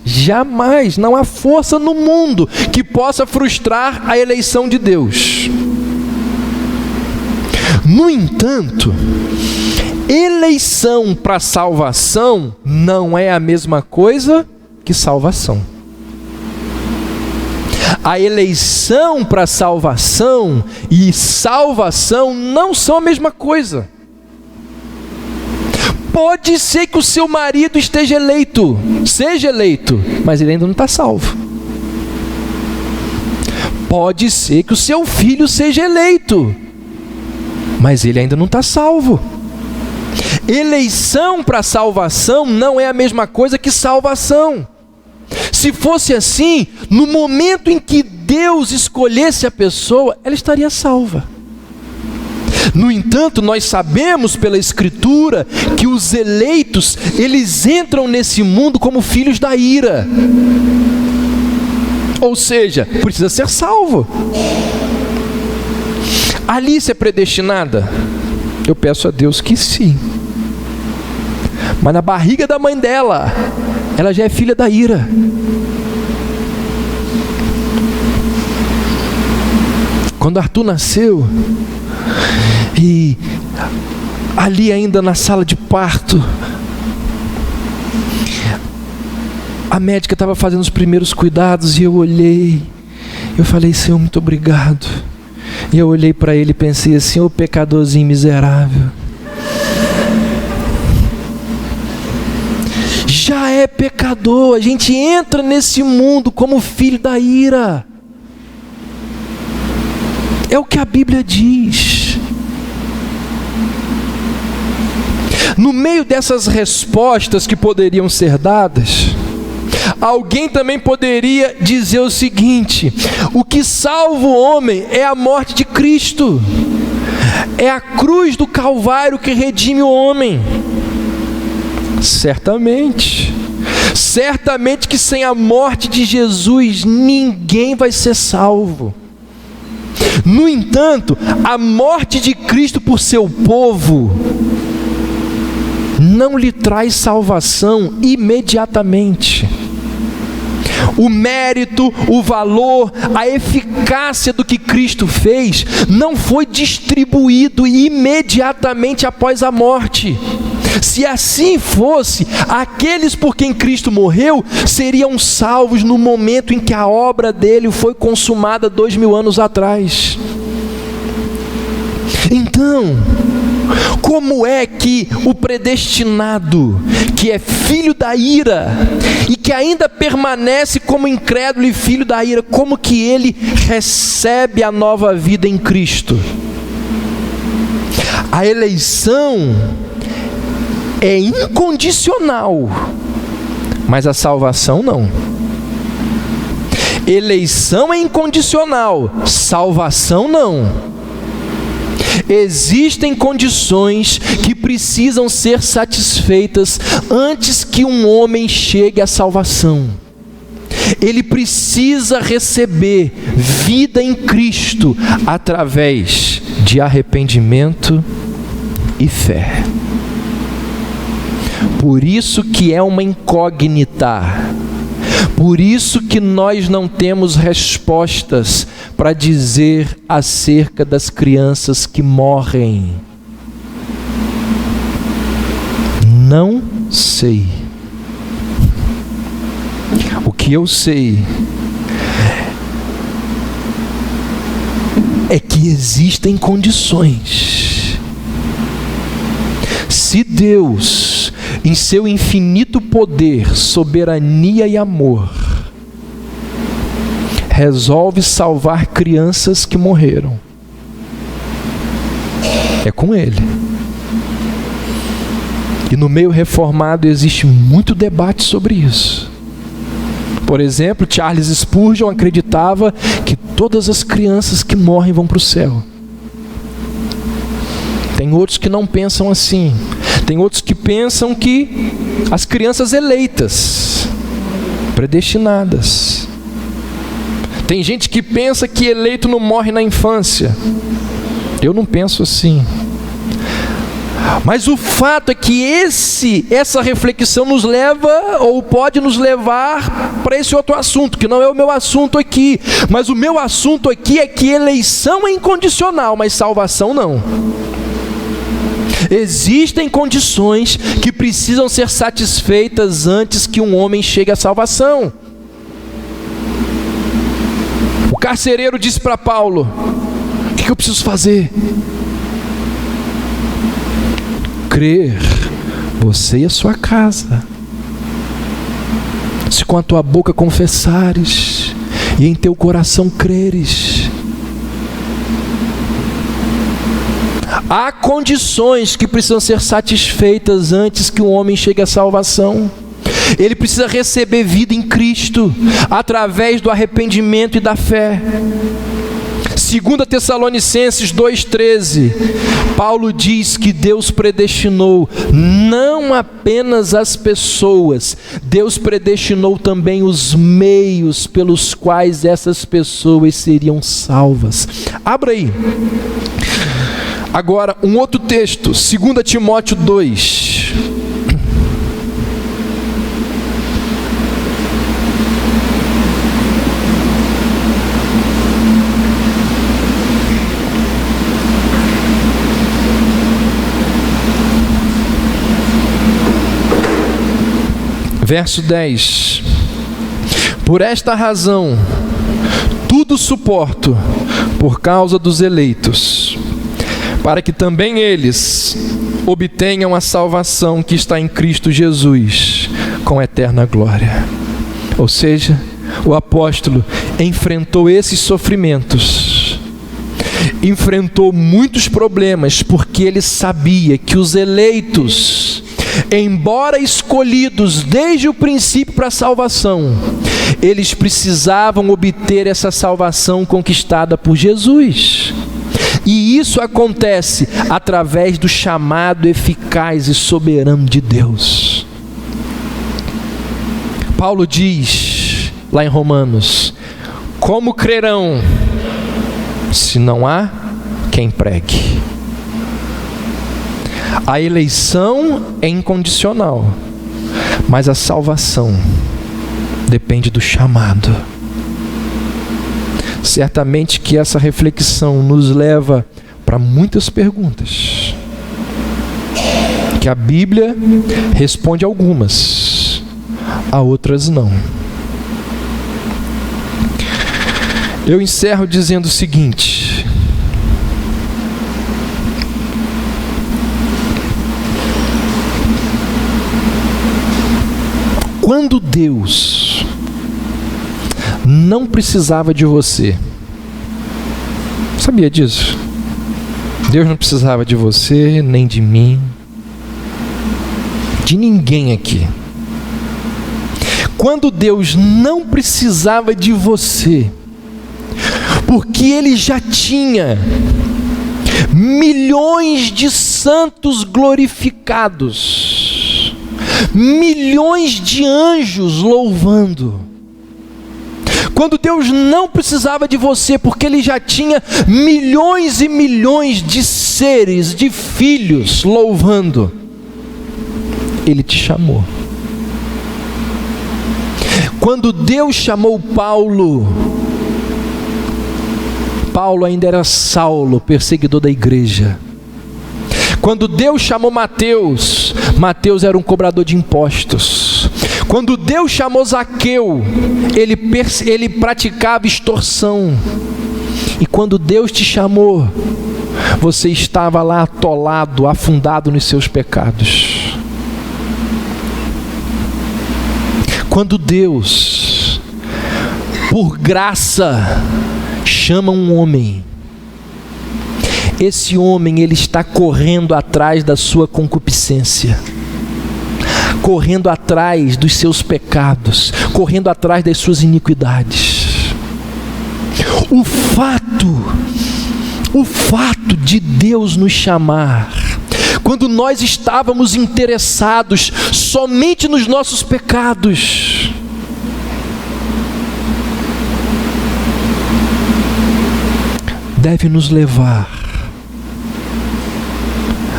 não há força no mundo que possa frustrar a eleição de Deus. No entanto, eleição para salvação não é a mesma coisa que salvação. A eleição para salvação e salvação não são a mesma coisa. Pode ser que o seu marido seja eleito, mas ele ainda não está salvo. Pode ser que o seu filho seja eleito, mas ele ainda não está salvo. Eleição para salvação não é a mesma coisa que salvação. Se fosse assim, no momento em que Deus escolhesse a pessoa, ela estaria salva. No entanto, nós sabemos pela Escritura que os eleitos, eles entram nesse mundo como filhos da ira. Ou seja, precisa ser salvo. Alice é predestinada? Eu peço a Deus que sim. Mas na barriga da mãe dela, ela já é filha da ira. Quando Arthur nasceu, e ali ainda na sala de parto, a médica estava fazendo os primeiros cuidados, e eu olhei, eu falei: Senhor, muito obrigado. E eu olhei para ele e pensei assim: ô pecadorzinho miserável, já é pecador, a gente entra nesse mundo como filho da ira. É o que a Bíblia diz. No meio dessas respostas que poderiam ser dadas, alguém também poderia dizer o seguinte: o que salva o homem é a morte de Cristo, é a cruz do Calvário que redime o homem. Certamente que sem a morte de Jesus ninguém vai ser salvo. No entanto, a morte de Cristo por seu povo não lhe traz salvação imediatamente. O mérito, o valor, a eficácia do que Cristo fez não foi distribuído imediatamente após a morte. Se assim fosse, aqueles por quem Cristo morreu seriam salvos no momento em que a obra dele foi consumada 2000 anos atrás. Então, como é que o predestinado, que é filho da ira e que ainda permanece como incrédulo e filho da ira, como que ele recebe a nova vida em Cristo? A eleição é incondicional, mas a salvação não. Eleição é incondicional, salvação não. Existem condições que precisam ser satisfeitas antes que um homem chegue à salvação. Ele precisa receber vida em Cristo através de arrependimento e fé. Por isso que é uma incógnita. Por isso que nós não temos respostas para dizer acerca das crianças que morrem. Não sei. O que eu sei é que existem condições. Se Deus, em seu infinito poder, soberania e amor, resolve salvar crianças que morreram, é com Ele. E no meio reformado existe muito debate sobre isso. Por exemplo, Charles Spurgeon acreditava que todas as crianças que morrem vão para o céu. Tem outros que não pensam assim. Tem outros que pensam que as crianças eleitas, predestinadas. Tem gente que pensa que eleito não morre na infância. Eu não penso assim. Mas o fato é que essa reflexão nos leva, ou pode nos levar para esse outro assunto, que não é o meu assunto aqui. Mas o meu assunto aqui é que eleição é incondicional, mas salvação não. Existem condições que precisam ser satisfeitas antes que um homem chegue à salvação. O carcereiro disse para Paulo: o que eu preciso fazer? Crer, você e a sua casa. Se com a tua boca confessares e em teu coração creres. Há condições que precisam ser satisfeitas antes que um homem chegue à salvação. Ele precisa receber vida em Cristo através do arrependimento e da fé. 2 Tessalonicenses 2,13, Paulo diz que Deus predestinou não apenas as pessoas, Deus predestinou também os meios pelos quais essas pessoas seriam salvas. Abra aí. Agora, um outro texto, 2 Timóteo 2. Verso 10. Por esta razão, tudo suporto por causa dos eleitos, para que também eles obtenham a salvação que está em Cristo Jesus, com eterna glória. Ou seja, o apóstolo enfrentou esses sofrimentos, enfrentou muitos problemas, porque ele sabia que os eleitos embora escolhidos desde o princípio para a salvação, eles precisavam obter essa salvação conquistada por Jesus. E isso acontece através do chamado eficaz e soberano de Deus. Paulo diz lá em Romanos: como crerão se não há quem pregue? A eleição é incondicional, mas a salvação depende do chamado. Certamente que essa reflexão nos leva para muitas perguntas, que a Bíblia responde algumas, a outras não. Eu encerro dizendo o seguinte: quando Deus não precisava de você, sabia disso? Deus não precisava de você, nem de mim, de ninguém aqui. Quando Deus não precisava de você, porque Ele já tinha milhões de santos glorificados, milhões de anjos louvando. Quando Deus não precisava de você, porque Ele já tinha milhões e milhões de seres, de filhos louvando, Ele te chamou. Quando Deus chamou Paulo, Paulo ainda era Saulo, perseguidor da igreja. Quando Deus chamou Mateus, Mateus era um cobrador de impostos. Quando Deus chamou Zaqueu, ele praticava extorsão. E quando Deus te chamou, você estava lá atolado, afundado nos seus pecados. Quando Deus, por graça, chama um homem, esse homem, ele está correndo atrás da sua concupiscência, correndo atrás dos seus pecados, correndo atrás das suas iniquidades. O fato de Deus nos chamar, quando nós estávamos interessados somente nos nossos pecados, deve nos levar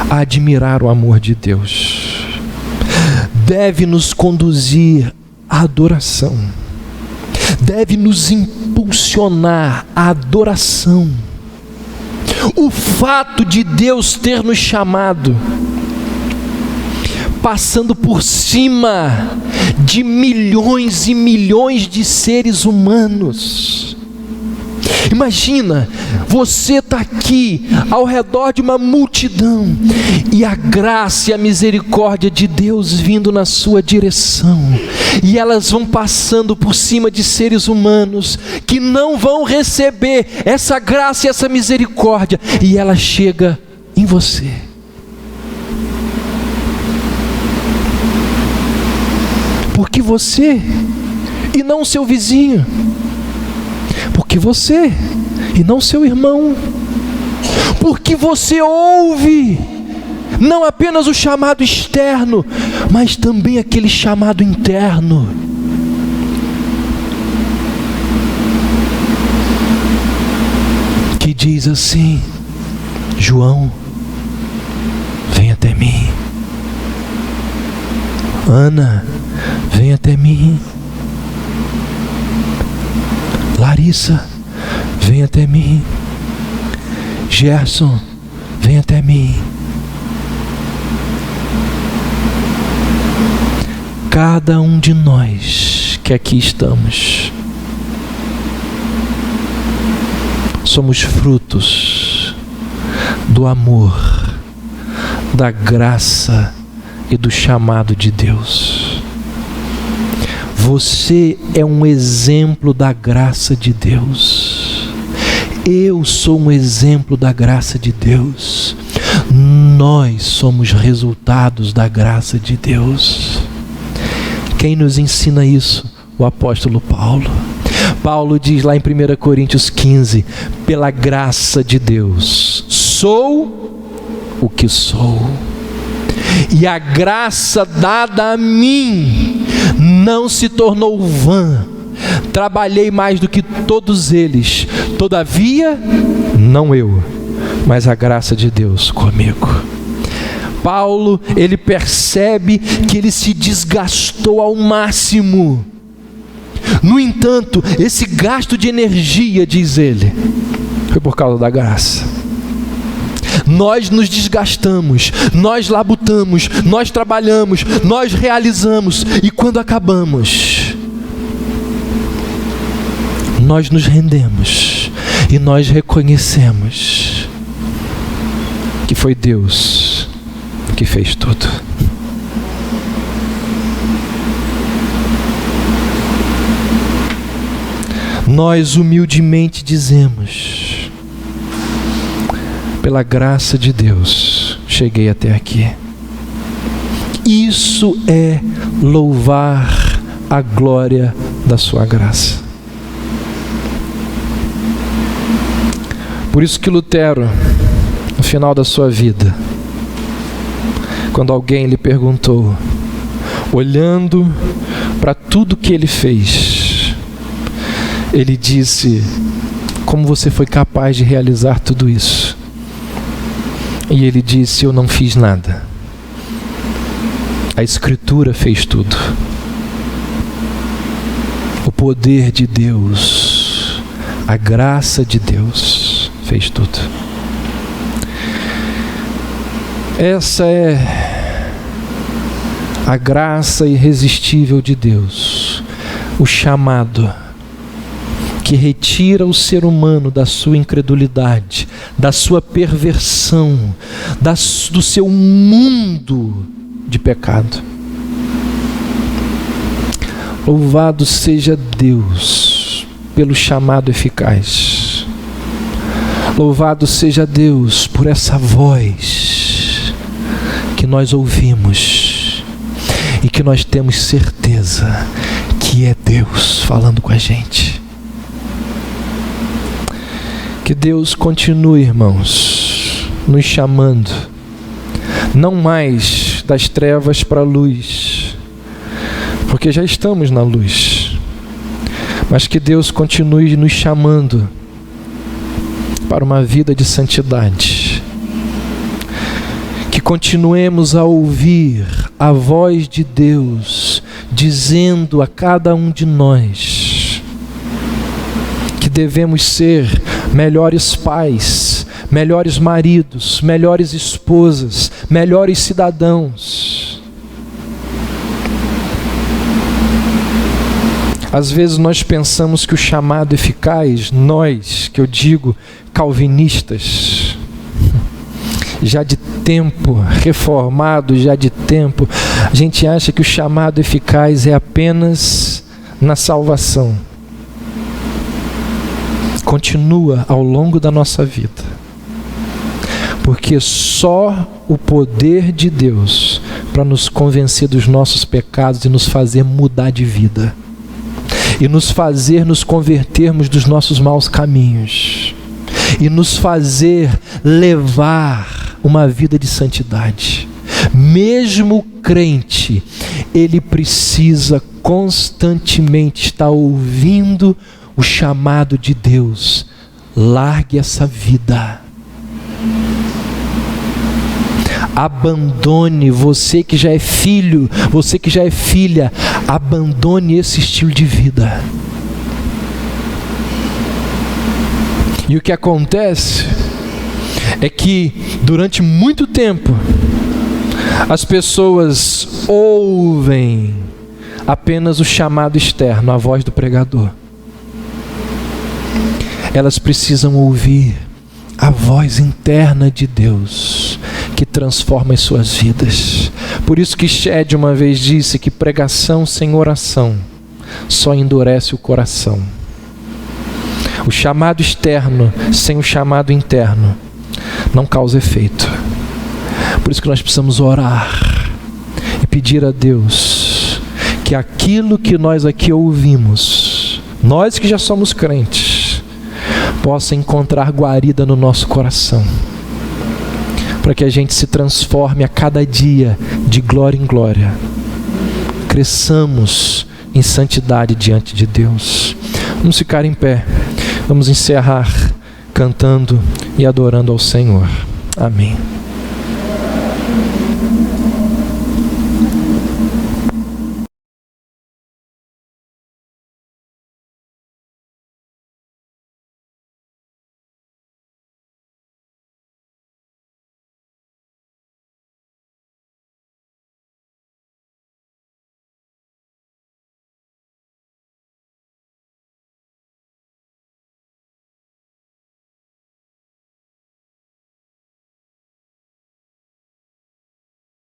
a admirar o amor de Deus, deve nos conduzir à adoração, deve nos impulsionar à adoração. O fato de Deus ter nos chamado, passando por cima de milhões e milhões de seres humanos. Imagina, você está aqui ao redor de uma multidão e a graça e a misericórdia de Deus vindo na sua direção, e elas vão passando por cima de seres humanos que não vão receber essa graça e essa misericórdia, e ela chega em você. Porque você e não o seu vizinho, porque você e não seu irmão, porque você ouve não apenas o chamado externo, mas também aquele chamado interno. Que diz assim: João, vem até mim. Ana, vem até mim. Larissa, vem até mim. Gerson, vem até mim. Cada um de nós que aqui estamos, somos frutos do amor, da graça e do chamado de Deus. Você é um exemplo da graça de Deus. Eu sou um exemplo da graça de Deus. Nós somos resultados da graça de Deus. Quem nos ensina isso? O apóstolo Paulo. Paulo diz lá em 1 Coríntios 15: pela graça de Deus, sou o que sou. E a graça dada a mim não se tornou vã. Trabalhei mais do que todos eles, todavia, não eu, mas a graça de Deus comigo. Paulo, ele percebe que ele se desgastou ao máximo. No entanto, esse gasto de energia, diz ele, foi por causa da graça. Nós nos desgastamos, nós labutamos, nós trabalhamos, nós realizamos, e quando acabamos, nós nos rendemos e nós reconhecemos que foi Deus que fez tudo. Nós humildemente dizemos: pela graça de Deus, cheguei até aqui. Isso é louvar a glória da sua graça. Por isso que Lutero, no final da sua vida, quando alguém lhe perguntou, olhando para tudo que ele fez, ele disse: como você foi capaz de realizar tudo isso? E ele disse: eu não fiz nada. A Escritura fez tudo. O poder de Deus, a graça de Deus fez tudo. Essa é a graça irresistível de Deus, o chamado que retira o ser humano da sua incredulidade, da sua perversão, do seu mundo de pecado. Louvado seja Deus pelo chamado eficaz. Louvado seja Deus por essa voz que nós ouvimos e que nós temos certeza que é Deus falando com a gente. Que Deus continue, irmãos, nos chamando, não mais das trevas para a luz, porque já estamos na luz, mas que Deus continue nos chamando para uma vida de santidade, que continuemos a ouvir a voz de Deus dizendo a cada um de nós que devemos ser melhores pais, melhores maridos, melhores esposas, melhores cidadãos. Às vezes nós pensamos que o chamado eficaz, nós, que eu digo, calvinistas, já de tempo, reformados já de tempo, a gente acha que o chamado eficaz é apenas na salvação. Continua ao longo da nossa vida, porque só o poder de Deus para nos convencer dos nossos pecados e nos fazer mudar de vida e nos fazer nos convertermos dos nossos maus caminhos e nos fazer levar uma vida de santidade. Mesmo o crente, ele precisa constantemente estar ouvindo o chamado de Deus: largue essa vida, abandone, você que já é filho, você que já é filha, abandone esse estilo de vida. E o que acontece é que durante muito tempo as pessoas ouvem apenas o chamado externo, a voz do pregador. Elas precisam ouvir a voz interna de Deus que transforma as suas vidas. Por isso que Shed uma vez disse que pregação sem oração só endurece o coração. O chamado externo sem o chamado interno não causa efeito. Por isso que nós precisamos orar e pedir a Deus que aquilo que nós aqui ouvimos, nós que já somos crentes, possa encontrar guarida no nosso coração, para que a gente se transforme a cada dia de glória em glória, cresçamos em santidade diante de Deus. Vamos ficar em pé, vamos encerrar cantando e adorando ao Senhor. Amém.